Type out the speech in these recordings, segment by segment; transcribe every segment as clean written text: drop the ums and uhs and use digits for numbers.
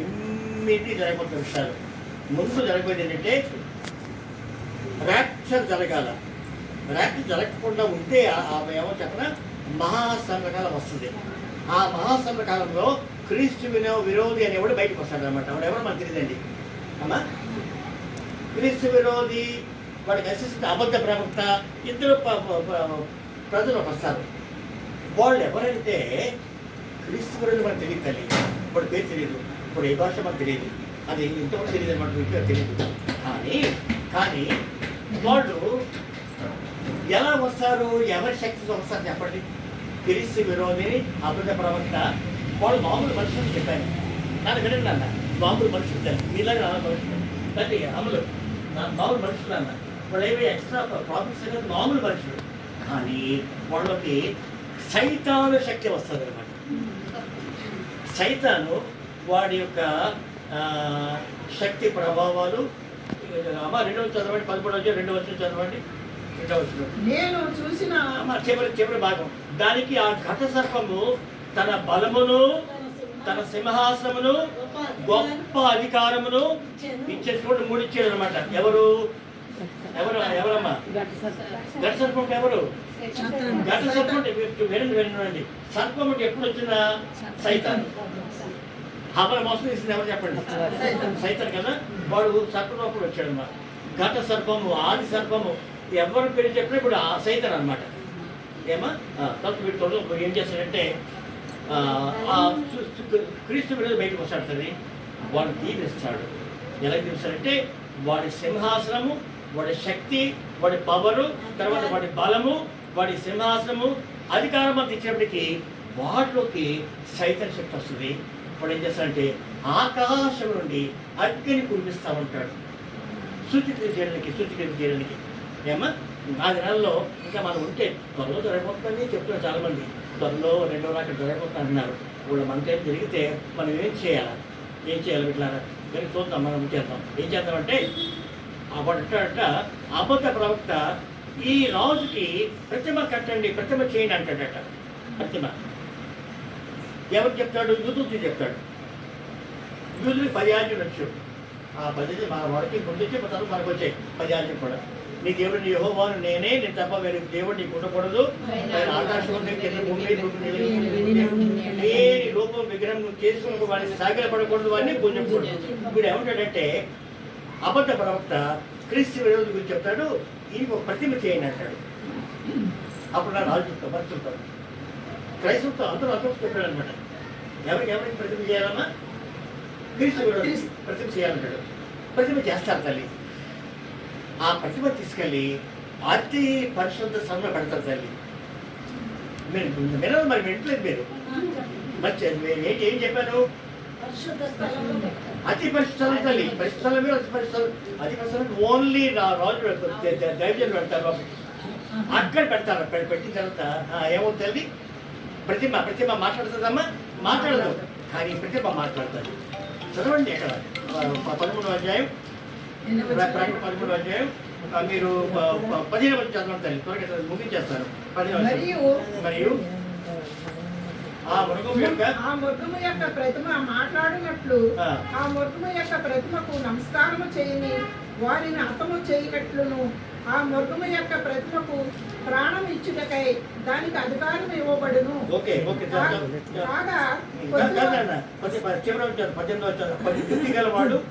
Immediately జరగబోతున్న విషయాలు. ముందు జరగబోయేది ఏంటంటే ర్యాప్చర్ జరగాల. ర్యాప్చర్ జరగకుండా ఉంటే ఏమో చెప్పిన మహాసంఘకాలం వస్తుంది. ఆ మహాసంఘకాలంలో క్రీస్తు విరోధి అనేవాడు బయటకు వస్తాడు అనమాట. వాడు ఎవరు మనకు తెలియదండి అమ్మా. క్రీస్తు విరోధి, వాడికి అసిస్టెంట్ అబద్ధ ప్రవక్త, ఇద్దరు ప్రజలు వస్తారు. వాళ్ళు ఎవరైతే క్రీస్తు విరోధి మనకు తెలియదు తల్లి, వాడి పేరు తెలియదు, ఇప్పుడు ఏ భాష మనకు తెలియదు, అది ఇంతవరకు తెలియదు అనమాట, మీకు తెలియదు. కానీ వాళ్ళు ఎలా వస్తారు, ఎవరి శక్తితో వస్తారు చెప్పండి? క్రీస్తు విరోధిని, అబద్ధ ప్రవక్త, వాళ్ళు మామూలు మనుషులు చెప్పాను. నన్ను వినండి అన్న, మామూలు మనుషులు తల్లి, మీలాగా మనుషులు తల్లి, అమలు మామూలు మనుషులు అన్న. వాళ్ళు ఏమి ఎక్స్ట్రా ప్రాఫిట్స్ అనేది మామూలు మనుషులు. కానీ వాళ్ళకి సైతాను శక్తి వస్తుంది అనమాట. సైతాను వాడి యొక్క శక్తి ప్రభావాలు. అమ్మ 2వ చదవండి, 11వ 2వ చదవండి. 2వ నేను చూసిన చివరి భాగం. దానికి ఆ ఘట సర్పము తన బలమును, తన సింహాసనమును, గొప్ప అధికారమును ఇచ్చేసుకోండి. 3 ఇచ్చాడు అనమాట. ఎవరమ్మా ఘట సర్పం? ఎవరు ఘట సర్పం? వినండి. సర్పం ఎప్పుడు వచ్చిన సైతాన్. హబల మోసం చేసింది ఎవరు చెప్పండి? సైతాన్ కదా. వాడు సర్పరూపంలో వచ్చాడు అన్నమాట. ఘట సర్పము, ఆది సర్పము, ఎవరు పేరు చెప్పినా ఇప్పుడు ఆ సైతాన్ అనమాట. ఏమా తప్పు వీటితో ఏం చేస్తాడంటే క్రీస్తు మీద బయటకు వస్తాడు సరే, వాడు దీవిస్తాడు. ఎలా దీవిస్తాడంటే వాడి సింహాసనము, వాడి శక్తి, వాడి పవరు, తర్వాత వాడి బలము, వాడి సింహాసనము, అధికారం అంత ఇచ్చినప్పటికీ వాటిలోకి సైతాన్ శక్తి వస్తుంది. వాడు ఏం చేస్తాడంటే ఆకాశం నుండి అగ్ని కురిపిస్తూ ఉంటాడు సూచికలు చేయడానికి. ఏమా ఆ దినాల్లో ఇంకా మనం ఉంటే త్వరలో జరగబోతుందని చెప్తున్నారు చాలామంది. త్వరలో 2వ రాకడ జరగబోతుంది అంటున్నారు. వాళ్ళు మనకేం జరిగితే మనం ఏం చేయాలి ఇట్లా కానీ చూద్దాం. మనం ఏం చేద్దామంటే అప్పుడంట అబద్ధ ప్రవక్త ఈ రాజుకి ప్రతిమ కట్టండి, ప్రతిమ చేయండి అంటాడట. ప్రతిమ ఎవరు చెప్తాడు? యూదుకి చెప్తాడు. యూదుకి 10 ఆజ్ఞలు వచ్చు. ఆ 10 మన వాడికి ముందు వచ్చి తర్వాత మనకు వచ్చాయి 10 ఆజ్ఞలు కూడా. నీ దేవుడిని యెహోవాను నేనే, నేను తప్ప వేరే దేవుడు నీకు ఉండకూడదు. ఆయన ఆకాశం కింద భూమి ఏ రూపం విగ్రహం చేసుకుని వాడిని సాగిలపడకూడదు, వాడిని పూజించకూడదు. వీడు ఏమంటాడంటే అబద్ధ ప్రవక్త క్రీస్తు విరోధి గురించి చెప్తాడు, ఈ ఒక ప్రతిమ చేయండి అంటాడు. అప్పుడు నా రాజు చెప్తాను, మరి చెప్తాను క్రైస్తవుతో అందరూ చెప్పాడు అనమాట. ఎవరికి ప్రతిమ చేయాలన్నా? క్రీస్తు విరోధి ప్రతిమ చేయాలంటాడు. ప్రతిమ చేస్తారు తల్లి. ఆ ప్రతిమ తీసుకెళ్ళి అతి పరిశుద్ధ స్థలంలో పెడతారు తల్లి. మీరు మరి వింటలేదు మీరు. మరి ఏం చెప్పాను? అతి పరిశుద్ధం తల్లి. పరిశుద్ధమే అతి పరిశుద్ధం. అతి పరిశుద్ధం ఓన్లీ రాజు దైవజనులు పెడతారు. అక్కడ పెడతారు. పెట్టిన తర్వాత ఏమవుతుంది తల్లి? ప్రతిమ మాట్లాడుతుందమ్మా? మాట్లాడదు. కానీ ప్రతిమ మాట్లాడుతుంది. చదవండి అక్కడ 13వ అధ్యాయం, 13వ అధ్యాయం. మీరు 15వ చదవండి తల్లి. త్వరగా ముగించేస్తాను. 15వ. మరియు ఆ మృగము యొక్క ప్రతిమ మాట్లాడినట్లు ఆ మృగము యొక్క ప్రతిమకు నమస్కారము చేయని వారిని హతము చేయనట్లును ఆ మృగము యొక్క ప్రతిమకు ప్రాణం ఇచ్చుటకై దానికి అధికారం ఇవ్వబడును.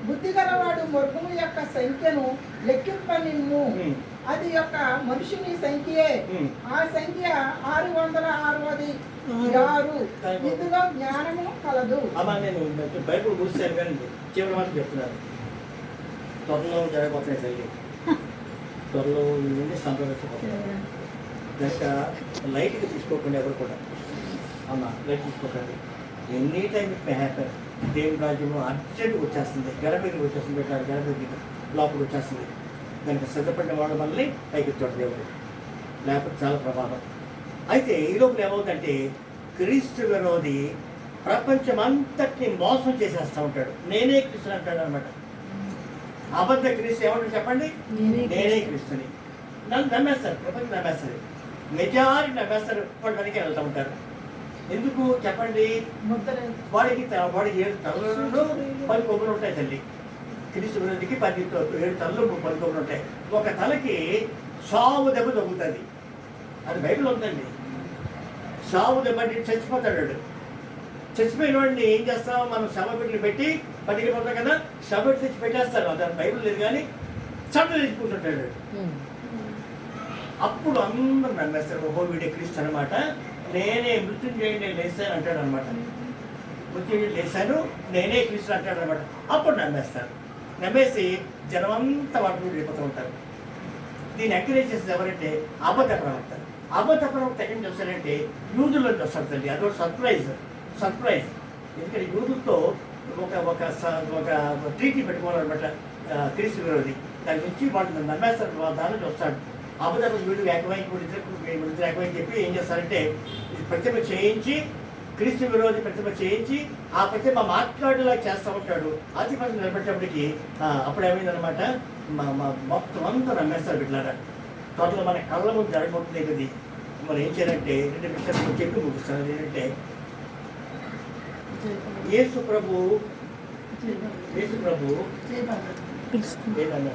బుద్ధిగలవాడు మృగము యొక్క సంఖ్యను లెక్కింపనిమ్ము. అది యొక్క మనుషుని సంఖ్యే. ఆ సంఖ్య 666. ఇందులో జ్ఞానము కలదు. అమ్మా నేను బైబుల్ చూస్తాను కానీ చివరి మాత్రం చెప్తున్నారు. త్వరలో జరగబోతున్నాయి తల్లి. త్వరలో నుండి సంప్రదించబోతున్నారు. కనుక లైట్గా తీసుకోకుండా ఎవరు కూడా అమ్మ లైట్ తీసుకోకండి. Any time happy. దేవుని రాజ్యం అర్జెంట్గా వచ్చేస్తుంది. గడపకి వచ్చేస్తుంది. పెట్టారు గడపకి లోపలికి వచ్చేస్తుంది. దానికి సిద్ధపడిన వాళ్ళ వల్లనే పైకి వచ్చాడు దేవుడు. లేకపోతే చాలా ప్రమాదం. అయితే ఈ లోపల ఏమవుతుందంటే క్రీస్తు విరోధి ప్రపంచం అంతటిని మోసం చేసేస్తూ ఉంటాడు. నేనే క్రీస్తుని అంటాడు అనమాట. అబద్ధ క్రీస్తు ఏమంటాడు చెప్పండి? నేనే క్రీస్తుని. నన్ను నమ్మేస్తారు. ప్రపంచం నమ్మేస్తారు. మెజారిటీ నమ్మేస్తారు. వాడు వెనక వెళ్తూ ఉంటారు. ఎందుకు చెప్పండి? ముద్ర వాడికి 7 తలలు 10 కొమ్ములు ఉంటాయి తల్లి. క్రీస్తు విరోధికి 7 తలలు 10 కొమ్ములు ఉంటాయి. ఒక తలకి సావు దెబ్బ తగ్గుతుంది. అది బైబిల్ ఉందండి. సావు దెబ్బ అంటే చచ్చిపోతాడు వాడు. చచ్చిపోయిన వాడిని ఏం చేస్తాం? మనం శవపెట్లు పెట్టి పట్టుకెళ్ళిపోతాం కదా, శవపెట్లు తెచ్చి పెట్టేస్తారు. అది బైబిల్ లేదు కానీ చట్టం తెచ్చి కూర్చుంటాడు. అప్పుడు అందరూ నమ్మేస్తారు, ఓహో వీడే క్రీస్తు అనమాట, నేనే మృత్యుంజయుడిని లేస్తాను అంటాడు అనమాట. మృత్యుంజయుడు లేస్తాను, నేనే క్రీస్తు అంటాడు అనమాట. అప్పుడు నమ్మేస్తారు. నమ్మేసి జనమంతా వాటి వెళ్ళిపోతూ ఉంటారు. దీన్ని ఎంకరేజ్ చేసేది ఎవరంటే అబద్ధ ప్రవక్త. అబద్ధ ప్రవక్త ఏం చేస్తారంటే యూదుల్లోకి వస్తారు తల్లి. అదొక సర్ప్రైజ్. ఎందుకంటే యూదులతో ఒక ట్రీటీ పెట్టుకోవాలన్నమాట క్రీస్తు విరోధి. దాని నుంచి వాళ్ళు నమ్మేస్తారు. దాని నుంచి వస్తాడు అబద్ధ వీడు వీళ్ళిద్దరు ఏకమై చెప్పి ఏం చేస్తారంటే ప్రతిమ చేయించి, క్రీస్తు విరోధి ప్రతిమ చేయించి ఆ ప్రతిమ మాట్లాడేలా చేస్తూ ఉంటాడు. అది మనం నిలబెట్టేప్పటికి అప్పుడు ఏమైందనమాట, మొత్తం అంతా నమ్మేస్తారు బిడ్డలారా. టోటల్ మన కళ్ళ ముందు జరగబోతుంది కదా. మరి ఏం చేయాలంటే 2 విషయాలు చెప్పి ముగిస్తాను. ఏంటంటే యేసు ప్రభు ఏదన్నా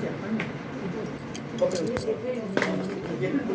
చెప్పండి. చెప్పి